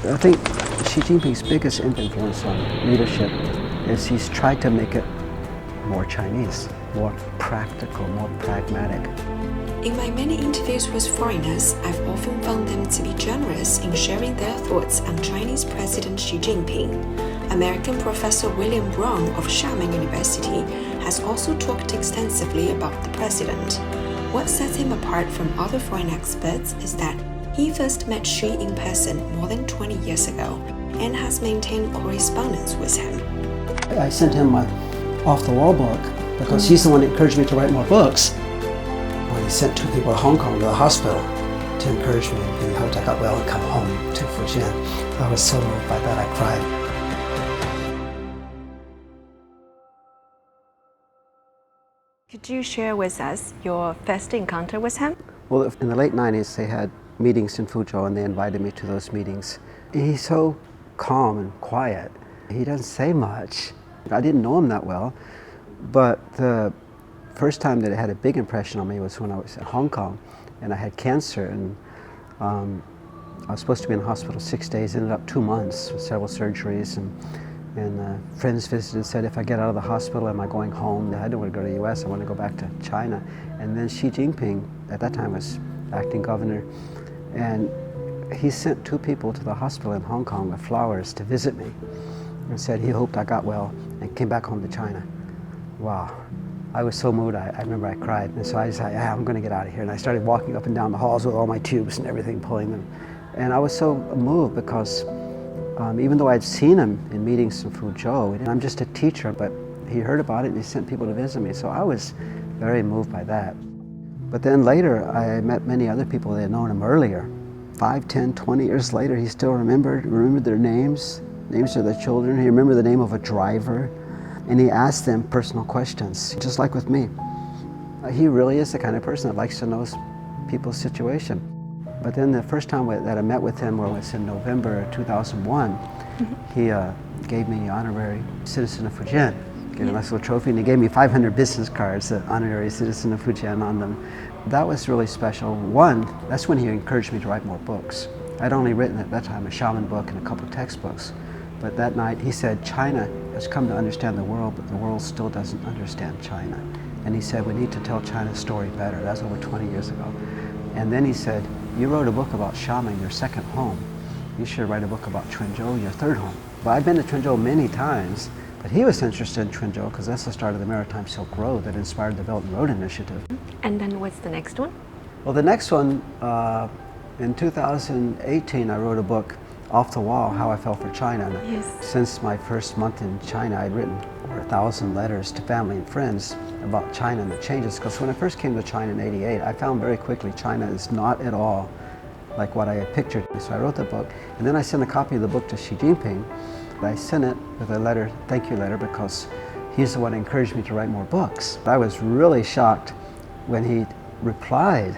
I think Xi Jinping's biggest influence on leadership is he's tried to make it more Chinese, more practical, more pragmatic. In my many interviews with foreigners, I've often found them to be generous in sharing their thoughts on Chinese President Xi Jinping. American professor William Brown of Xiamen University has also talked extensively about the president. What sets him apart from other foreign experts is that he first met Xi in person more than 20 years ago and has maintained correspondence with him. I sent him my off-the-wall book because he's the one that encouraged me to write more books. When he sent 2 people to Hong Kong to the hospital to encourage me and hope I got well and come home to Fujian, I was so moved by that I cried. Could you share with us your first encounter with him? Well, in the late 90s, they had meetings in Fuzhou and they invited me to those meetings. He's so calm and quiet. He doesn't say much. I didn't know him that well, but the first time that it had a big impression on me was when I was in Hong Kong and I had cancer, and I was supposed to be in the hospital 6 days, ended up 2 months with several surgeries, and friends visited and said, if I get out of the hospital, am I going home? I didn't want to go to the US, I wanted to go back to China. And then Xi Jinping, at that time was acting governor, and he sent 2 people to the hospital in Hong Kong with flowers to visit me and said he hoped I got well and came back home to China. Wow. I was so moved, I remember I cried. And so I decided, I'm going to get out of here. And I started walking up and down the halls with all my tubes and everything, pulling them. And I was so moved because even though I'd seen him in meetings in Fuzhou, and I'm just a teacher, but he heard about it and he sent people to visit me. So I was very moved by that. But then later, I met many other people that had known him earlier. 5, 10, 20 years later, he still remembered their names of their children. He remembered the name of a driver. And he asked them personal questions, just like with me. He really is the kind of person that likes to know people's situation. But then the first time that I met with him was in November 2001. He gave me honorary citizen of Fujian, gave me a nice little trophy, and he gave me 500 business cards, the honorary citizen of Fujian on them. That was really special. One, that's when he encouraged me to write more books. I'd only written at that time a shaman book and a couple of textbooks. But that night he said, China has come to understand the world, but the world still doesn't understand China. And he said, we need to tell China's story better. That's over 20 years ago. And then he said, you wrote a book about Xiamen, your second home. You should write a book about Quanzhou, your third home. But I've been to Quanzhou many times, but he was interested in Quanzhou because that's the start of the Maritime Silk Road that inspired the Belt and Road Initiative. And then what's the next one? Well, the next one, in 2018, I wrote a book, Off the Wall, How I Fell for China. Yes. Since my first month in China, I'd written over 1,000 letters to family and friends about China and the changes. Because when I first came to China in '88, I found very quickly China is not at all like what I had pictured. So I wrote the book, and then I sent a copy of the book to Xi Jinping. I sent it with a letter, thank you letter, because he's the one who encouraged me to write more books. I was really shocked when he replied,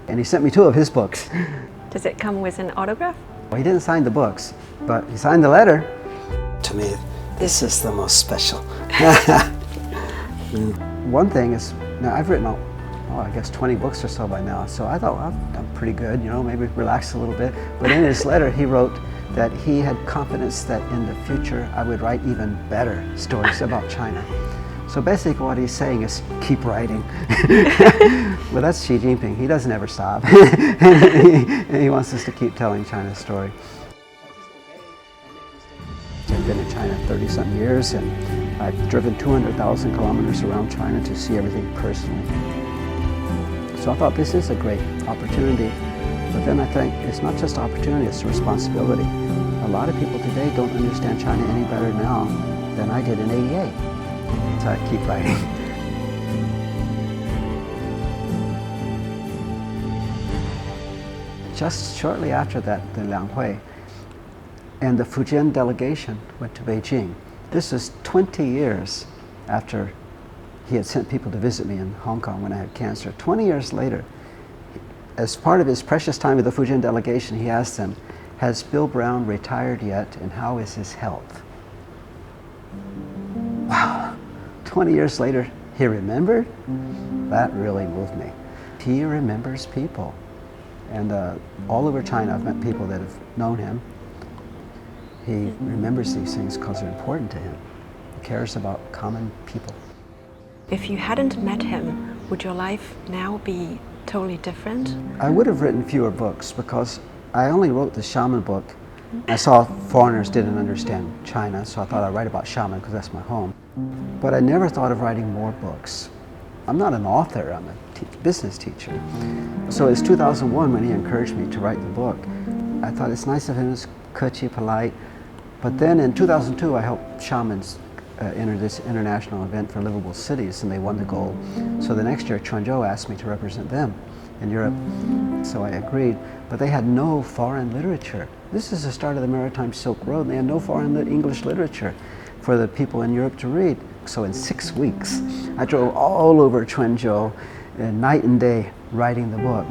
and he sent me 2 of his books. Does it come with an autograph? Well, he didn't sign the books, but he signed the letter. To me, this is the most special. One thing is, now I've written, I guess 20 books or so by now, so I thought, well, I'm pretty good, maybe relax a little bit. But in his letter, he wrote that he had confidence that in the future I would write even better stories about China. So basically what he's saying is keep writing. Well, that's Xi Jinping. He doesn't ever stop. and he wants us to keep telling China's story. I've been in China 30-some years, and I've driven 200,000 kilometers around China to see everything personally. So I thought this is a great opportunity. But then I think it's not just opportunity, it's a responsibility. A lot of people today don't understand China any better now than I did in '88. So I keep writing. Just shortly after that, the Lianghui and the Fujian delegation went to Beijing. This is 20 years after he had sent people to visit me in Hong Kong when I had cancer. 20 years later, as part of his precious time with the Fujian delegation, he asked them, has Bill Brown retired yet, and how is his health? Wow, 20 years later, he remembered? That really moved me. He remembers people. And all over China, I've met people that have known him, He remembers these things because they're important to him. He cares about common people. If you hadn't met him, would your life now be totally different? I would have written fewer books because I only wrote the shaman book. I saw foreigners didn't understand China, so I thought I'd write about shaman because that's my home. But I never thought of writing more books. I'm not an author, I'm a business teacher. So it's 2001 when he encouraged me to write the book. I thought it's nice of him, it's cutchy, polite. But then in 2002 I helped shamans enter this international event for livable cities, and they won the gold. So the next year Quanzhou asked me to represent them in Europe. So I agreed, but they had no foreign literature. This is the start of the Maritime Silk Road, and they had no foreign English literature for the people in Europe to read. So in 6 weeks, I drove all over Quanzhou, night and day, writing the book.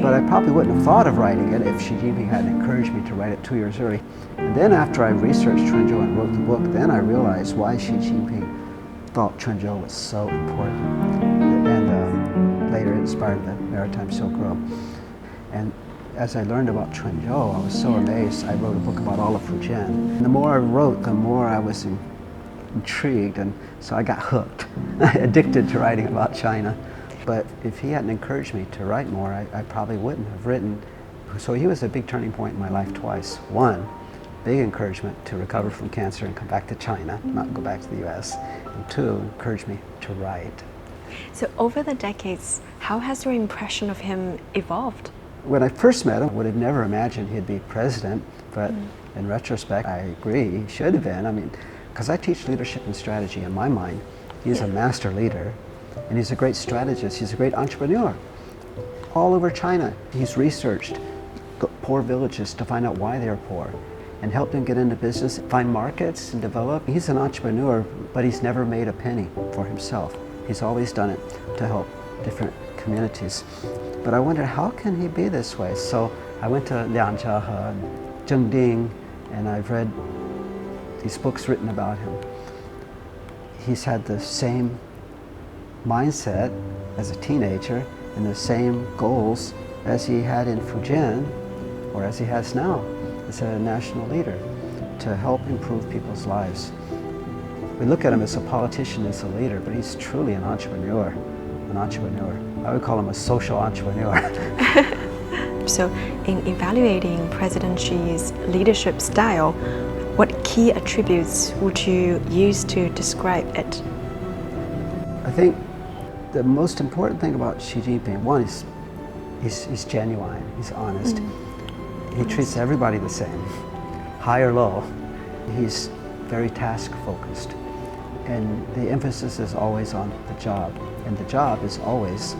But I probably wouldn't have thought of writing it if Xi Jinping hadn't encouraged me to write it 2 years early. And then after I researched Quanzhou and wrote the book, then I realized why Xi Jinping thought Quanzhou was so important. And later it inspired the Maritime Silk Road. And as I learned about Quanzhou, I was so amazed. I wrote a book about all of Fujian. And the more I wrote, the more I was intrigued, and so I got hooked, addicted to writing about China. But if he hadn't encouraged me to write more, I probably wouldn't have written. So he was a big turning point in my life twice. One, big encouragement to recover from cancer and come back to China, not go back to the US. And two, encouraged me to write. So over the decades, how has your impression of him evolved? When I first met him, I would have never imagined he'd be president, but in retrospect, I agree, he should have been. I mean, because I teach leadership and strategy. In my mind, he's a master leader, and he's a great strategist, he's a great entrepreneur. All over China, he's researched poor villages to find out why they're poor, and helped them get into business, find markets, and develop. He's an entrepreneur, but he's never made a penny for himself. He's always done it to help different communities. But I wondered, how can he be this way? So I went to Liang Jiahe and Zheng Ding, and I've read these books written about him. He's had the same mindset as a teenager and the same goals as he had in Fujian, or as he has now as a national leader, to help improve people's lives. We look at him as a politician, as a leader, but he's truly an entrepreneur. I would call him a social entrepreneur. So in evaluating President Xi's leadership style, what key attributes would you use to describe it? I think the most important thing about Xi Jinping, one is he's genuine, he's honest. He treats everybody the same, high or low. He's very task-focused, and the emphasis is always on the job, and the job is always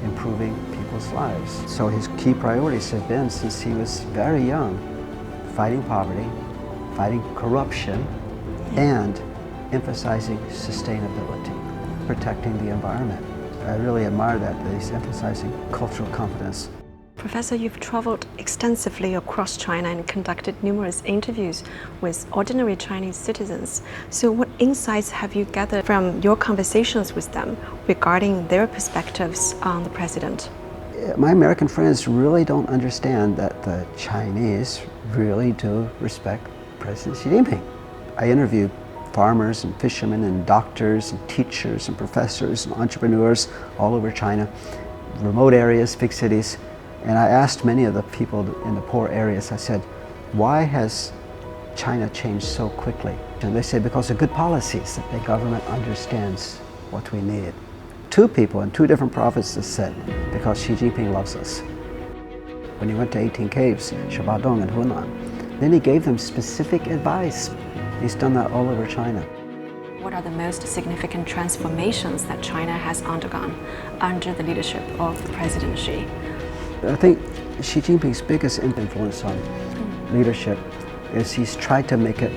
improving people's lives. So his key priorities have been, since he was very young, fighting poverty, fighting corruption, and emphasizing sustainability, protecting the environment. I really admire that he's emphasizing cultural competence. Professor, you've traveled extensively across China and conducted numerous interviews with ordinary Chinese citizens. So what insights have you gathered from your conversations with them regarding their perspectives on the president? My American friends really don't understand that the Chinese really do respect President Xi Jinping. I interviewed farmers and fishermen and doctors and teachers and professors and entrepreneurs all over China, remote areas, big cities. And I asked many of the people in the poor areas, I said, why has China changed so quickly? And they said, because of good policies, that the government understands what we need. Two people in two different provinces said, because Xi Jinping loves us. When he went to 18 caves, Shabadong and Hunan, then he gave them specific advice. He's done that all over China. What are the most significant transformations that China has undergone under the leadership of President Xi? I think Xi Jinping's biggest influence on leadership is he's tried to make it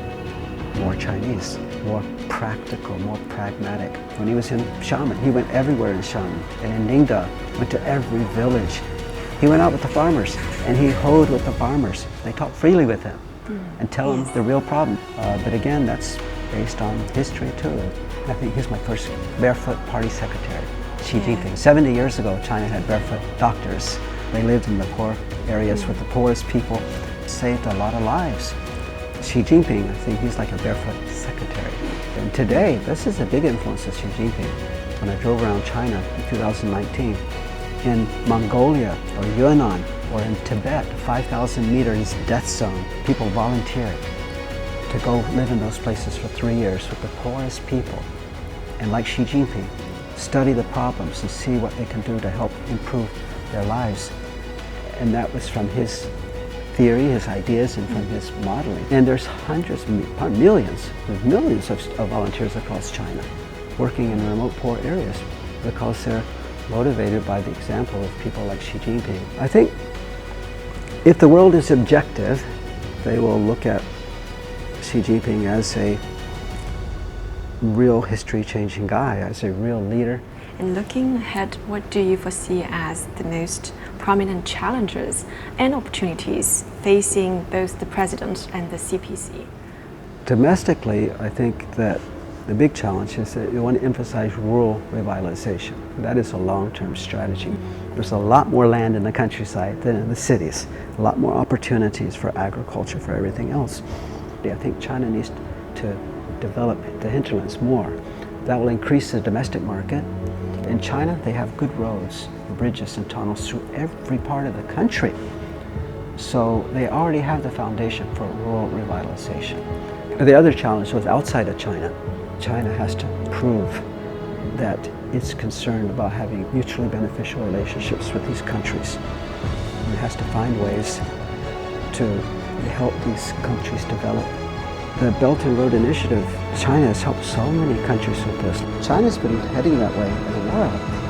more Chinese, more practical, more pragmatic. When he was in Xiamen, he went everywhere in Xiamen, and in Ningda, went to every village. He went out with the farmers, and he hoed with the farmers. They talked freely with him and tell him the real problem. But again, that's based on history too. I think he's my first barefoot party secretary, Xi Jinping. 70 years ago, China had barefoot doctors. They lived in the poor areas with the poorest people, saved a lot of lives. Xi Jinping, I think he's like a barefoot secretary. And today, this is a big influence of Xi Jinping. When I drove around China in 2019, in Mongolia or Yunnan or in Tibet, 5,000 meters death zone, people volunteered to go live in those places for 3 years with the poorest people. And like Xi Jinping, study the problems and see what they can do to help improve their lives. And that was from his theory, his ideas, and from his modeling. And there's hundreds, millions of volunteers across China working in remote poor areas because they're motivated by the example of people like Xi Jinping. I think if the world is objective, they will look at Xi Jinping as a real history-changing guy, as a real leader. And looking ahead, what do you foresee as the most prominent challenges and opportunities facing both the president and the CPC? Domestically, I think that the big challenge is that you want to emphasize rural revitalization. That is a long-term strategy. There's a lot more land in the countryside than in the cities, a lot more opportunities for agriculture, for everything else. I think China needs to develop the hinterlands more. That will increase the domestic market. In China, they have good roads, bridges, and tunnels through every part of the country. So they already have the foundation for rural revitalization. The other challenge was outside of China. China has to prove that it's concerned about having mutually beneficial relationships with these countries. It has to find ways to help these countries develop. The Belt and Road Initiative, China has helped so many countries with this. China's been heading that way in the world.